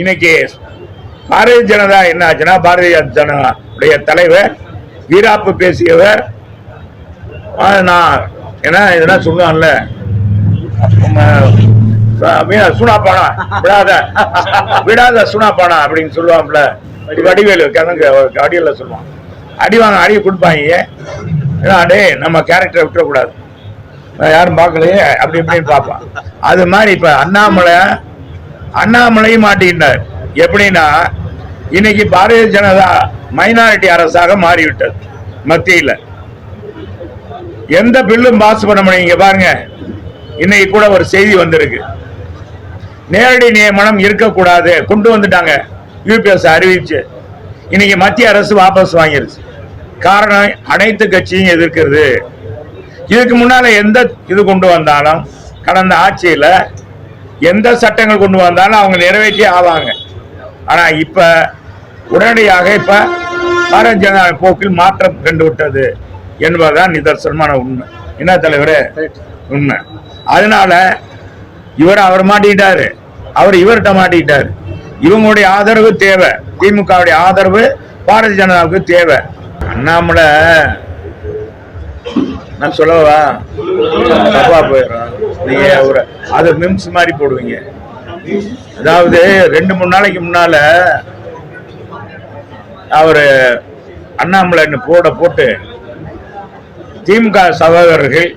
இன்னைக்கு பாரதிய ஜனதா என்ன ஆச்சுன்னா, பாரதிய ஜனதாவுடைய தலைவர் வீராப்பு பேசியவர், நான் ஏன்னா இதெல்லாம் சொல்லுவான்ல, சூனாப்பானா விடாத விடாத சூனாப்பானா அப்படின்னு சொல்லுவான்ல, வடிவேலு கதங்க அடியில சொல்லுவான். அடிவாங்க அடி கொடுப்பாங்க, அடே நம்ம கேரக்டரை விட்டுறக்கூடாது, யாரும் பார்க்கலையே அப்படி இப்படின்னு பார்ப்பான். அது மாதிரி இப்ப அண்ணாமலையும் மாட்டிக்கிட்டார். எப்படின்னா, இன்னைக்கு பாரதிய ஜனதா மைனாரிட்டி அரசாக மாறிவிட்டது. மத்தியில் எந்த பில்லும் பாஸ் பண்ண முடியும். இங்க பாருங்க, இன்னைக்கு கூட ஒரு செய்தி வந்திருக்கு, நேரடி நியமனம் இருக்கக்கூடாது கொண்டு வந்துட்டாங்க, யூபிஎஸ் அறிவிச்சு. இன்னைக்கு மத்திய அரசு வாபஸ் வாங்கிருச்சு. காரணம், அனைத்து கட்சியும் எதிர்க்கிறது. இதுக்கு முன்னால எந்த இது கொண்டு வந்தாலும், கடந்த ஆட்சியில எந்த சட்டங்கள் கொண்டு வந்தாலும் அவங்க நிறைவேற்றி ஆவாங்க. ஆனா இப்ப உடனடியாக இப்ப பாரதிய ஜனதா போக்கில் மாற்றம் கண்டு விட்டது என்பதுதான் நிதர்சனமான உண்மை. என்ன தலைவரே உண்மை. அதனால அவர் மாட்டிக்கிட்டாரு, அவர் இவர்கிட்ட மாட்டிக்கிட்டாரு. இவங்களுடைய ஆதரவு தேவை, திமுகவுடைய ஆதரவு பாரதிய ஜனதாவுக்கு தேவை. அண்ணாமலை நான் சொல்லவா, தப்பா போயிடும். நீங்க ஒரு அது மிம்ஸ் மாதிரி போடுவீங்க. அதாவது 2-3 நாளைக்கு முன்னால அவரு அண்ணாமலை போட்டு திமுக சகோதரர்கள்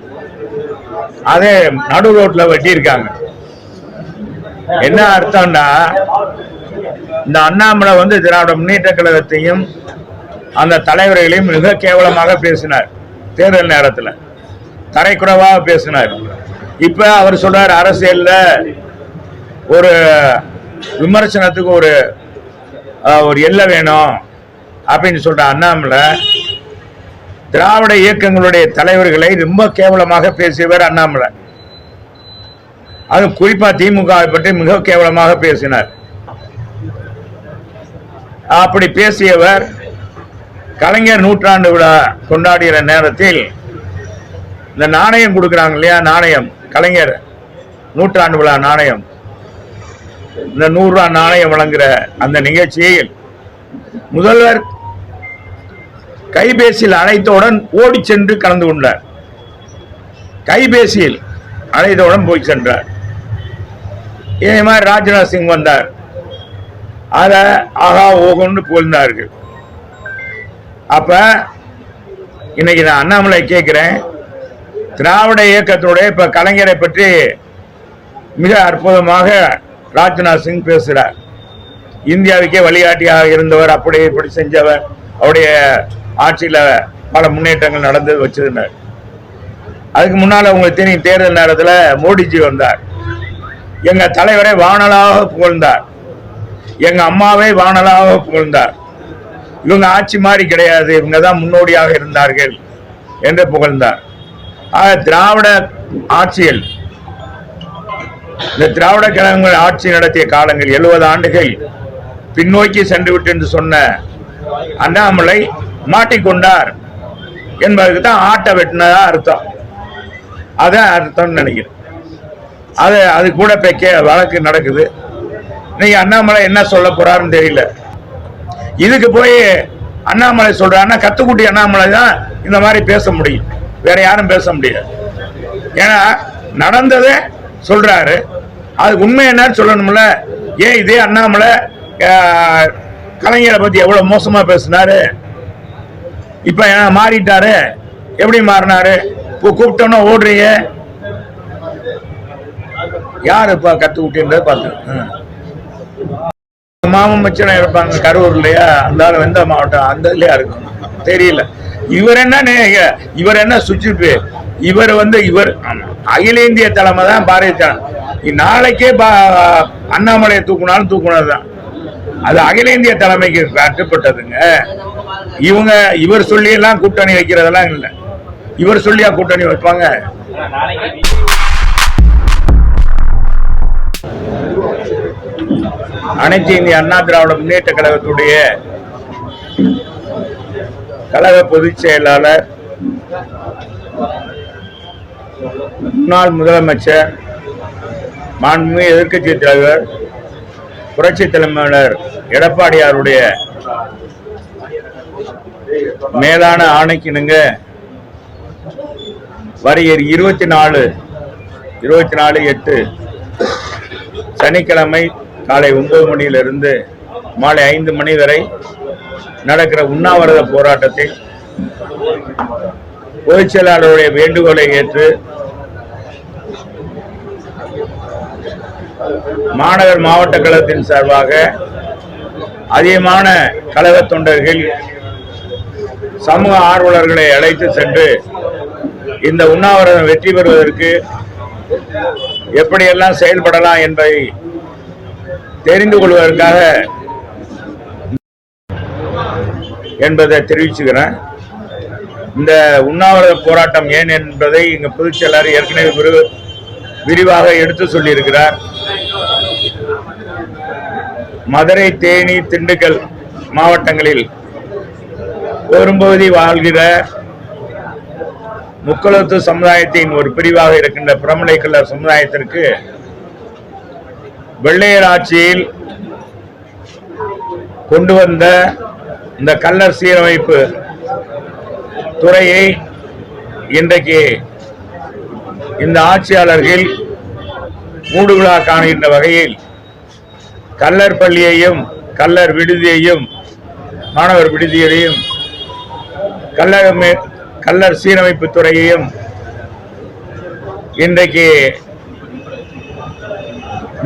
அதே நடு ரோட்ல வெட்டியிருக்காங்க. என்ன அர்த்தம்னா, இந்த அண்ணாமலை திராவிட முன்னேற்ற கழகத்தையும் அந்த தலைவர்களையும் மிக கேவலமாக பேசினார். தேர்தல் நேரத்தில் தரைக்குறைவாக பேசினார். இப்ப அவர் சொல்றார், அரசியல்ல ஒரு விமர்சனத்துக்கு ஒரு எல்லை வேணும் அப்படின்னு சொல்ற அண்ணாமலை திராவிட இயக்கங்களுடைய தலைவர்களை ரொம்ப கேவலமாக பேசியவர் அண்ணாமலை. அது குறிப்பா திமுகவை பற்றி மிக கேவலமாக பேசினார். அப்படி பேசியவர் கலைஞர் நூற்றாண்டு விழா கொண்டாடுகிற நேரத்தில் இந்த நாணயம் கொடுக்குறாங்க இல்லையா, நாணயம், கலைஞர் நூற்றாண்டு விழா நாணயம், இந்த 100 ரூபாய் நாணயம் வழங்குற அந்த நிகழ்ச்சியில் முதல்வர் கைபேசியில் அழைத்தவுடன் ஓடி சென்று கலந்து கொண்டார். கைபேசியில் அழைத்தவுடன் போய் சென்றார். இதே மாதிரி ராஜ்நாத் சிங் வந்தார், அத ஆகா ஓகோன்னு புகழ்ந்தார்கள். அப்ப இன்னைக்கு நான் அண்ணாமலை கேட்கிறேன், திராவிட இயக்கத்துடைய இப்ப கலைஞரை பற்றி மிக அற்புதமாக ராஜ்நாத் சிங் பேசுறார். இந்தியாவுக்கே வழிகாட்டியாக இருந்தவர், அப்படி இப்படி செஞ்சவர், அவருடைய ஆட்சியில பல முன்னேற்றங்கள் நடந்து வச்சிருந்தார். அதுக்கு முன்னால உங்களுக்கு தெரியும், தேர்தல் நேரத்தில் மோடிஜி வந்தார், எங்க தலைவரை வானலாக புகழ்ந்தார், எங்க அம்மாவை வானலாக புகழ்ந்தார். இவங்க ஆட்சி மாதிரி கிடையாது, இவங்க தான் முன்னோடியாக இருந்தார்கள் என்று புகழ்ந்தார். ஆக திராவிட ஆட்சியில் இந்த திராவிட கழகங்கள் ஆட்சி நடத்திய காலங்கள் 70 ஆண்டுகள் பின்னோக்கி சென்று விட்டு என்று சொன்ன அண்ணாமலை மாட்டிக்கொண்டார் என்பதற்கு தான் ஆட்ட வெட்டினதா அர்த்தம். அதான் அர்த்தம் நினைக்கிறேன். அது கூட வழக்கு நடக்குது. நீங்க அண்ணாமலை என்ன சொல்ல போறாருன்னு தெரியல. இதுக்கு போய் அண்ணாமலை சொல்றாருன்னா, கத்துக்குட்டி அண்ணாமலை தான் இந்த மாதிரி பேச முடியும், வேற யாரும் பேச முடியாது. ஏன்னா நடந்ததே சொல்றாரு, அது உண்மை என்னன்னு சொல்லணும்ல. ஏன் இதே அண்ணாமலை கலைஞரை பத்தி எவ்வளவு மோசமா பேசினாரு, இப்ப மாறிட்டாரு. எப்படி மாறினாரு? கூப்பிட்டோன்னா ஓடுறீங்க. யாரு இப்ப கத்துக்குட்டின்றது பார்த்து மாமன் மச்சனை இருப்பாங்க கரூர்லயா, அந்த எந்த மாவட்டம், அந்த இல்லையா இருக்கும் தெரியல. இவர் என்ன சுற்றிப்பு, இவர் அகில இந்திய தலைமை தான் பாரதிய ஜனதா. நாளைக்கே அண்ணாமலையை தூக்குனதுதான், அது அகில இந்திய தலைமைக்கு கட்டுப்பட்டதுங்க. இவர் சொல்லி எல்லாம் கூட்டணி வைக்கிறதெல்லாம் இல்லை. இவர் சொல்லியா கூட்டணி வைப்பாங்க? அனைத்து இந்திய அண்ணா திராவிட முன்னேற்ற கழகத்துடைய கழக பொதுச் செயலாளர், முன்னாள் முதலமைச்சர், மாண்புமிகு எதிர்க்கட்சி தலைவர் புரட்சி தலைவர் எடப்பாடியாருடைய மேலான ஆணைக்கிணங்க வருகிற 24/8 சனிக்கிழமை காலை 9 மணியிலிருந்து மாலை 5 மணி வரை நடக்கிற உண்ணாவிரத போராட்டத்தில் பொதுச் செயலாளருடைய வேண்டுகோளை ஏற்று மாநகர் மாவட்ட கழகத்தின் சார்பாக அதிகமான கழக தொண்டர்கள் சமூக ஆர்வலர்களை அழைத்து சென்று இந்த உண்ணாவிரதம் வெற்றி பெறுவதற்கு எப்படியெல்லாம் செயல்படலாம் என்பதை தெரிந்து கொள்வதற்காக என்பதை தெரிவிச்சுக்கிறேன். இந்த உண்ணாவிரத போராட்டம் ஏன் என்பதை எங்க பொதுச் செயலாளர் ஏற்கனவே விரிவாக எடுத்து சொல்லியிருக்கிறார். மதுரை, தேனி, திண்டுக்கல் மாவட்டங்களில் பெரும்பகுதி வாழ்கிற முக்குளத்து சமுதாயத்தின் ஒரு பிரிவாக இருக்கின்ற பிரமலை கல்லர் சமுதாயத்திற்கு வெள்ளையர் ஆட்சியில் கொண்டு வந்த இந்த கல்லர் சீரமைப்பு துறையை இன்றைக்கு இந்த ஆட்சியாளர்கள் மூடு விழா காணுகின்ற வகையில் கல்லர் பள்ளியையும் கல்லர் விடுதியையும் மாணவர் விடுதியையும் கல்லர் சீரமைப்பு துறையையும் இன்றைக்கு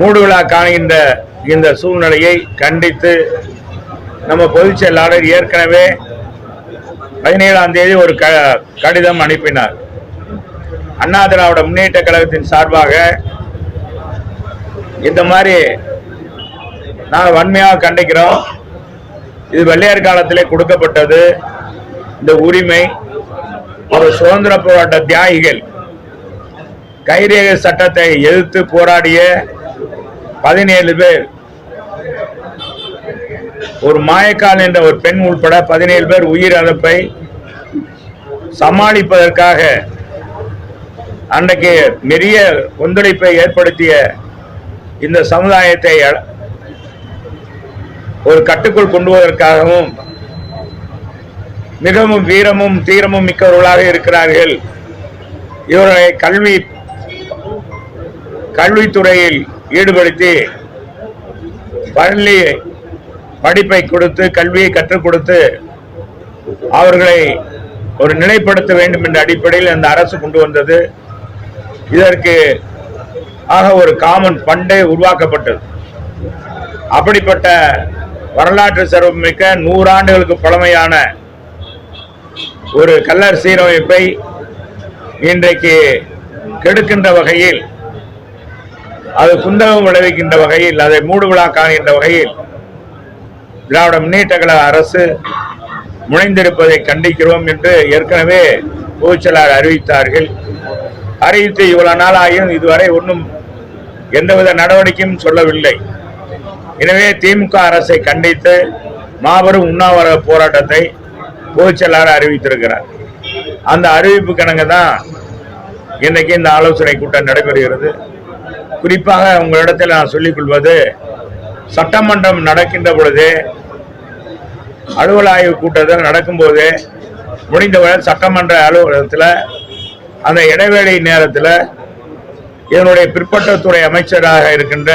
மூடு விழா காணுகின்ற இந்த சூழ்நிலையை கண்டித்து நம்ம பொதுச் செயலாளர் ஏற்கனவே 17ஆம் தேதி ஒரு கடிதம் அனுப்பினார். அண்ணா திராவிட முன்னேற்ற கழகத்தின் சார்பாக இந்த மாதிரி நாங்கள் வன்மையாக கண்டிக்கிறோம். இது வெள்ளையர் காலத்திலே கொடுக்கப்பட்டது. இந்த உரிமை ஒரு சுதந்திர போராட்ட தியாகிகள் கைரேகை சட்டத்தை எதிர்த்து போராடிய 17 பேர், ஒரு மாயக்கால் என்ற ஒரு பெண் உட்பட 17 பேர் உயிரிழப்பை சமாளிப்பதற்காக அன்றைக்கு பெரிய ஒத்துழைப்பை ஏற்படுத்திய இந்த சமுதாயத்தை ஒரு கட்டுக்குள் கொண்டு வருவதற்காகவும் மிகவும் வீரமும் தீரமும் மிக்கவர்களாக இருக்கிறார்கள். இவர்களை கல்வித்துறையில் ஈடுபடுத்தி பள்ளி படிப்பை கொடுத்து கல்வியை கற்றுக் கொடுத்து அவர்களை ஒரு நிலைப்படுத்த வேண்டும் என்ற அடிப்படையில் அந்த அரசு கொண்டு வந்தது. இதற்கு ஆக ஒரு காமன் ஃபண்டே உருவாக்கப்பட்டது. அப்படிப்பட்ட வரலாற்று சிறப்புமிக்க 100 ஆண்டுகளுக்கு பழமையான ஒரு கல்லர் சீரமைப்பை இன்றைக்கு கெடுக்கின்ற வகையில், அது குந்தகம் விளைவிக்கின்ற வகையில், அதை மூடு விழா காணுகின்ற வகையில் திராவிட முன்னேற்ற கழக அரசு முனைந்திருப்பதை கண்டிக்கிறோம் என்று ஏற்கனவே பொதுச் செயலாளர் அறிவித்தார்கள். அறிவித்து இவ்வளவு நாள் ஆகியும் இதுவரை ஒன்றும் எந்தவித நடவடிக்கையும் சொல்லவில்லை. எனவே திமுக அரசை கண்டித்து மாபெரும் உண்ணாவிரத போராட்டத்தை பொதுச் செயலாளர் அறிவித்திருக்கிறார். அந்த அறிவிப்பு கணங்க தான் இன்னைக்கு இந்த ஆலோசனை கூட்டம் நடைபெறுகிறது. குறிப்பாக உங்களிடத்தில் நான் சொல்லிக் கொள்வது, சட்டமன்றம் நடக்கின்ற பொழுதே, அலுவல் ஆய்வு கூட்டத்தில் நடக்கும்போதே முடிந்தவரை சட்டமன்ற அலுவலகத்தில் அந்த இடைவேளை நேரத்தில் இதனுடைய பிற்பட்டத்துறை அமைச்சராக இருக்கின்ற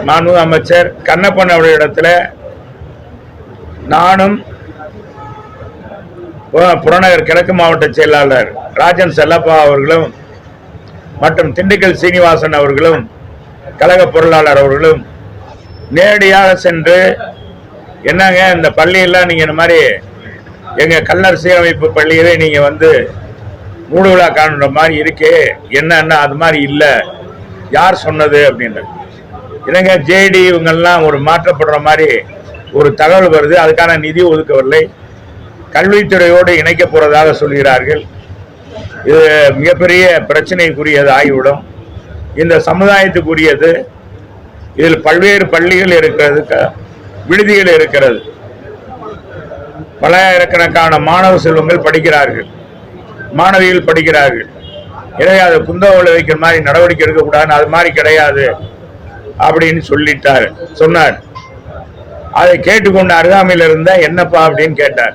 மாண்புமிகு அமைச்சர் கண்ணப்பன் அவருடைய இடத்துல நானும் புறநகர் கிழக்கு மாவட்ட செயலாளர் ராஜன் செல்லப்பா அவர்களும் மற்றும் திண்டுக்கல் சீனிவாசன் அவர்களும் கழக பொருளாளர் அவர்களும் நேரடியாக சென்று, என்னங்க இந்த பள்ளியெல்லாம் நீங்க இந்த மாதிரி எங்க கல்லர் சீரமைப்பு பள்ளியிலே நீங்க வந்து மூடு விழா காணுற மாதிரி இருக்கே, என்ன அது மாதிரி இல்லை, யார் சொன்னது அப்படின்ற. இல்லைங்க, ஜேடி இவங்கெல்லாம் ஒரு மாற்றப்படுற மாதிரி ஒரு தகவல் வருது, அதுக்கான நிதி ஒதுக்கவில்லை, கல்வித்துறையோடு இணைக்க போறதாக சொல்கிறார்கள். இது மிகப்பெரிய பிரச்சனைக்குரியது ஆகிவிடும். இந்த சமுதாயத்துக்குரியது. இதில் பல்வேறு பள்ளிகள் இருக்கிறது, விடுதிகள் இருக்கிறது, பல்லாயிரக்கணக்கான மாணவ செல்வங்கள் படிக்கிறார்கள், மாணவிகள் படிக்கிறார்கள். எனவே அதை குந்தகோல வைக்கிற மாதிரி நடவடிக்கை எடுக்கக்கூடாதுன்னு அது மாதிரி கிடையாது அப்படின்னு சொன்னார். அதை கேட்டுக்கொண்டு அருகாமையில் இருந்த என்னப்பா அப்படின்னு கேட்டார்.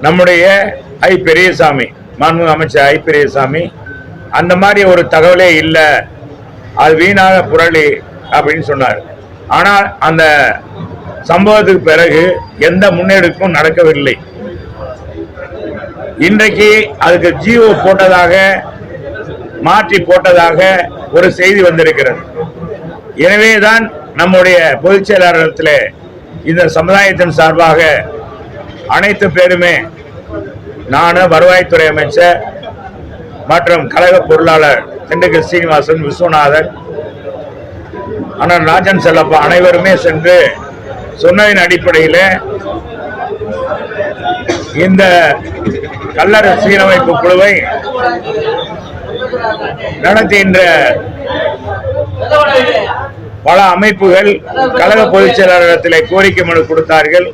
நம்முடைய ஐ பெரியசாமி, மாண்புமிகு அமைச்சர் ஐ பெரியசாமி, அந்த மாதிரி ஒரு தகவலே இல்லை, அது வீணாக புரளி அப்படின்னு சொன்னார். ஆனால் அந்த சம்பவத்துக்கு பிறகு எந்த முன்னெடுப்பும் நடக்கவில்லை. இன்றைக்கு அதுக்கு ஜிஓ போட்டதாக, மாற்றி போட்டதாக ஒரு செய்தி வந்திருக்கிறது. எனவேதான் நம்முடைய பொதுச் செயலாளரிடத்தில் இந்த சமுதாயத்தின் சார்பாக அனைத்து பேருமே, நானும் வருவாய்த்துறை அமைச்சர் மற்றும் கழக பொருளாளர் திண்டுக்கல் சீனிவாசன், விஸ்வநாதன், அண்ணன் ராஜன் செல்லப்பா அனைவருமே சென்று சொன்னதின் அடிப்படையில் இந்த கல்லறை சீரமைப்பு குழுவை நடத்துகின்ற பல அமைப்புகள் கழக பொதுச் செயலாளரிடத்திலே கோரிக்கை மனு கொடுத்தார்கள்.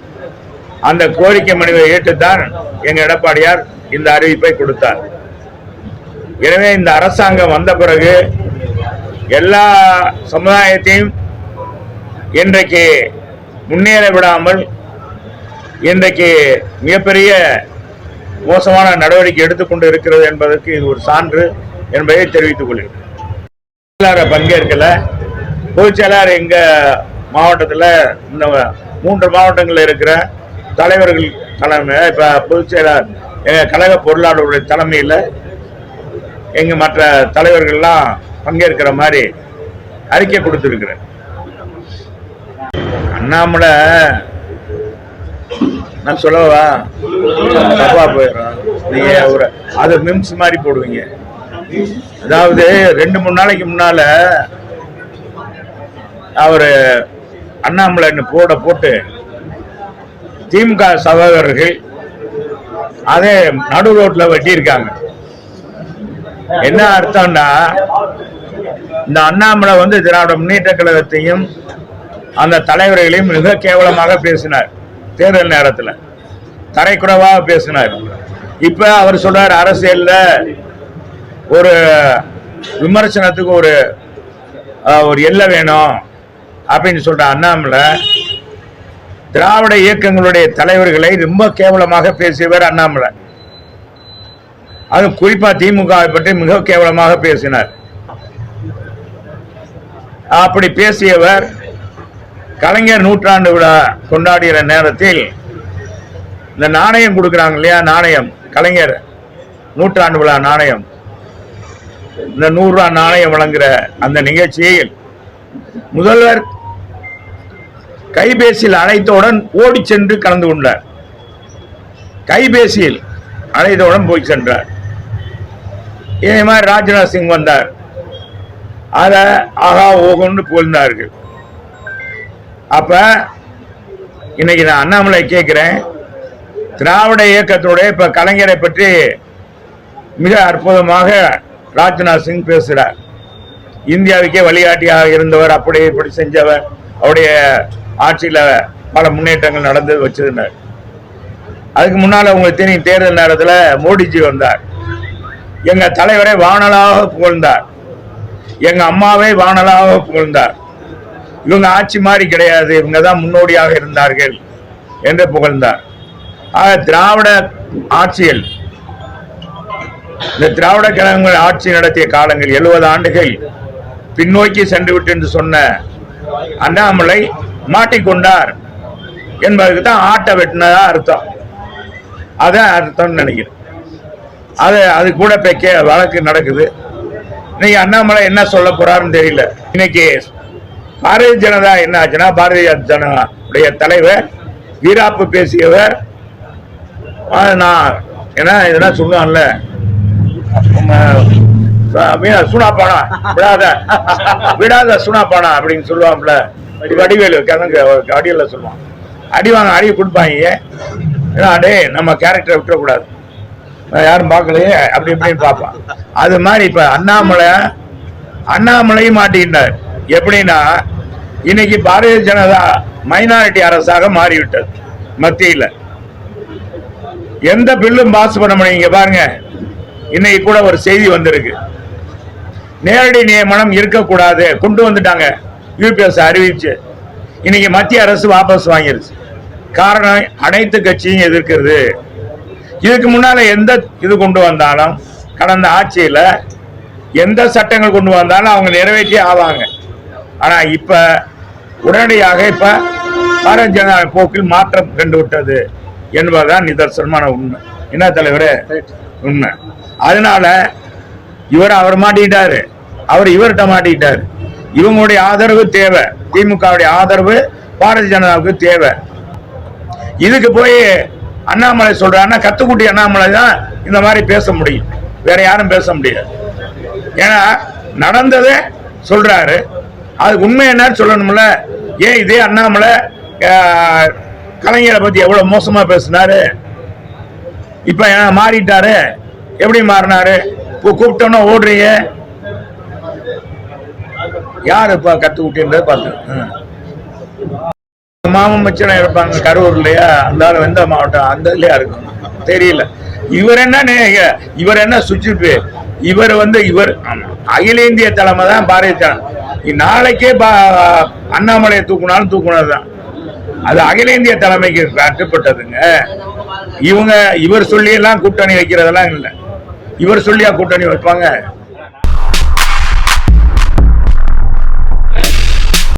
அந்த கோரிக்கை மனுவை ஏற்றுத்தான் எங்க எடப்பாடியார் இந்த அறிவிப்பை கொடுத்தார். எனவே இந்த அரசாங்கம் வந்த பிறகு எல்லா சமுதாயத்தையும் இன்றைக்கு முன்னேற விடாமல் இன்றைக்கு மிகப்பெரிய மோசமான நடவடிக்கை எடுத்துக்கொண்டு இருக்கிறது என்பதற்கு இது ஒரு சான்று என்பதை தெரிவித்துக் கொள்கிறேன். பங்கேற்கல பொதுச் செயலாளர் எங்க மாவட்டத்தில் இந்த 3 மாவட்டங்களில் இருக்கிற தலைவர்கள் தலைமையில், இப்ப பொதுச் செயலாளர் எங்க கழக பொருளாளருடைய தலைமையில் எங்க மற்ற தலைவர்கள்லாம் பங்கேற்கிற மாதிரி அறிக்கை கொடுத்திருக்கிறேன். அண்ணாமலை நான் சொல்லவா தப்பா போயிடும், நீங்க ஒரு அது மிம்ஸ் மாதிரி போடுவீங்க. அதாவது 2-3 நாளைக்கு முன்னால அவரு அண்ணாமலை போட்டு திமுக சகோதரர்கள் அதே நடு ரோட்ல வெட்டியிருக்காங்க. என்ன அர்த்தம்னா, இந்த அண்ணாமலை திராவிட முன்னேற்ற கழகத்தையும் அந்த தலைவர்களையும் மிக கேவலமாக பேசினார். தேர்தல் நேரத்தில் தரைக்குறைவாக பேசினார். இப்ப அவர் சொல்றார், அரசியல்ல ஒரு விமர்சனத்துக்கு ஒரு எல்லை வேணும் அப்படின்னு சொல்ற அண்ணாமலை திராவிட இயக்கங்களுடைய தலைவர்களை ரொம்ப கேவலமாக பேசியவர் அண்ணாமலை. அது குறிப்பா திமுகவை பற்றி மிக கேவலமாக பேசினார். அப்படி பேசியவர் கலைஞர் நூற்றாண்டு விழா கொண்டாடுகிற நேரத்தில் இந்த நாணயம் கொடுக்குறாங்க இல்லையா, நாணயம், கலைஞர் நூற்றாண்டு விழா நாணயம், இந்த 100 ரூபாய் நாணயம் வழங்குற அந்த நிகழ்ச்சியில் முதல்வர் கைபேசியில் அழைத்தவுடன் ஓடி சென்று கலந்து கொண்டார். கைபேசியில் அழைத்தவுடன் போய் சென்றார். இதே மாதிரி ராஜ்நாத் சிங் வந்தார், அதை ஆகா ஓகோன்னு புகழ்ந்தார்கள். அப்ப இன்னைக்கு நான் அண்ணாமலை கேட்கிறேன், திராவிட இயக்கத்தோட இப்ப கலைஞரை பற்றி மிக அற்புதமாக ராஜ்நாத் சிங் பேசுறார். இந்தியாவுக்கே வழிகாட்டியாக இருந்தவர், அப்படி இப்படி செஞ்சவர், அவருடைய ஆட்சியில பல முன்னேற்றங்கள் நடந்து வச்சிருந்தார். அதுக்கு முன்னால உங்களுக்கு தெரியும், தேர்தல் நேரத்தில் மோடிஜி வந்தார், எங்க தலைவரை வானலாக புகழ்ந்தார், எங்க அம்மாவை வானலாக புகழ்ந்தார். இவங்க ஆட்சி மாதிரி கிடையாது, இவங்க தான் முன்னோடியாக இருந்தார்கள் என்று புகழ்ந்தார். ஆக திராவிட ஆட்சியில், இந்த திராவிட கழகங்கள் ஆட்சி நடத்திய காலங்கள் 70 ஆண்டுகள் பின்னோக்கி சென்று விட்டு என்று சொன்ன அண்ணாமலை மாட்டிக்கொண்டார் என்பதற்கு தான் ஆட்டை வெட்டினதா அர்த்தம். அதான் அர்த்தம்னு நினைக்கிறேன். அது கூட வழக்கு நடக்குது. இன்னைக்கு அண்ணாமலை என்ன சொல்ல போறாருன்னு தெரியல. இன்னைக்கு பாரதிய ஜனதா என்ன ஆச்சுன்னா, பாரதிய ஜனதாவுடைய தலைவர் வீராப்பு பேசியவர், நான் ஏன்னா இதெல்லாம் சொல்லுவான்ல, சூனாப்பானா விடாத சூனாப்பானா அப்படின்னு சொல்லுவான்ல, வடிவேலு கணக்கு அடியில சொல்லுவான், அடிவாங்க அடி கொடுப்பாங்க. ஏன்னா அடே நம்ம கேரக்டரை விட்டுறக்கூடாது, யாரும் பார்க்கலையே அப்படி இப்படின்னு பார்ப்பான். அது மாதிரி இப்ப அண்ணாமலையும் மாட்டிக்கிட்டார். எப்படின்னா, இன்னைக்கு பாரதிய ஜனதா மைனாரிட்டி அரசாக மாறிவிட்டது. மத்தியில் எந்த பில்லும் பாஸ் பண்ண முடியும். பாருங்க, இன்னைக்கு கூட ஒரு செய்தி வந்திருக்கு, நேரடி நியமனம் இருக்கக்கூடாது கொண்டு வந்துட்டாங்க, யூபிஎஸ் அறிவிச்சு. இன்னைக்கு மத்திய அரசு வாபஸ் வாங்கிருச்சு. காரணம் அனைத்து கட்சியும் எதிர்க்கிறது. இதுக்கு முன்னால எந்த இது கொண்டு வந்தாலும் கடந்த ஆட்சியில எந்த சட்டங்கள் கொண்டு வந்தாலும் அவங்க நிறைவேற்றி ஆவாங்க. ஆனா இப்ப உடனடியாக இப்ப பாரதிய ஜனதா போக்கில் மாற்றம் கண்டு விட்டது என்பதுதான் நிதர்சனமான உண்மை. என்ன தலைவரே உண்மை. அதனால அவர் மாட்டிக்கிட்டாரு, அவர் இவர்கிட்ட மாட்டிக்கிட்டாரு. இவங்களுடைய ஆதரவு தேவை, திமுகவுடைய ஆதரவு பாரதிய ஜனதாவுக்கு தேவை. இதுக்கு போய் அண்ணாமலை சொல்றாருன்னா கத்துக்குட்டி அண்ணாமலை தான் இந்த மாதிரி பேச முடியும், வேற யாரும் பேச முடியாது. ஏன்னா நடந்ததை சொல்றாரு, அது உண்மை என்னன்னு சொல்லணும்ல. ஏன் இதே அண்ணாமலை கலைஞரை பத்தி எவ்வளவு மோசமா பேசினாரு, இப்ப மாறிட்டாரு. எப்படி மாறினாரு? கூப்பிட்டோன்னா ஓடுறீங்க. யாரு இப்ப கத்துக்குட்டின்றது பார்த்து மாமன் மச்சனம் இருப்பாங்க கரூர்லயா, அந்த எந்த மாவட்டம் அந்த இல்லையா இருக்கும் தெரியல. இவர் என்ன சுவிட்ச், இவர் இவர் அகில இந்திய தலைமை தான் பாரதிய ஜனதா. நாளைக்கே அண்ணாமலையை தூக்குனாலும் தூக்குனதுதான், அது அகில இந்திய தலைமைக்கு கட்டுப்பட்டதுங்க. இவர் சொல்லி எல்லாம் கூட்டணி வைக்கிறதெல்லாம் இல்லை. இவர் சொல்லியா கூட்டணி வைப்பாங்க?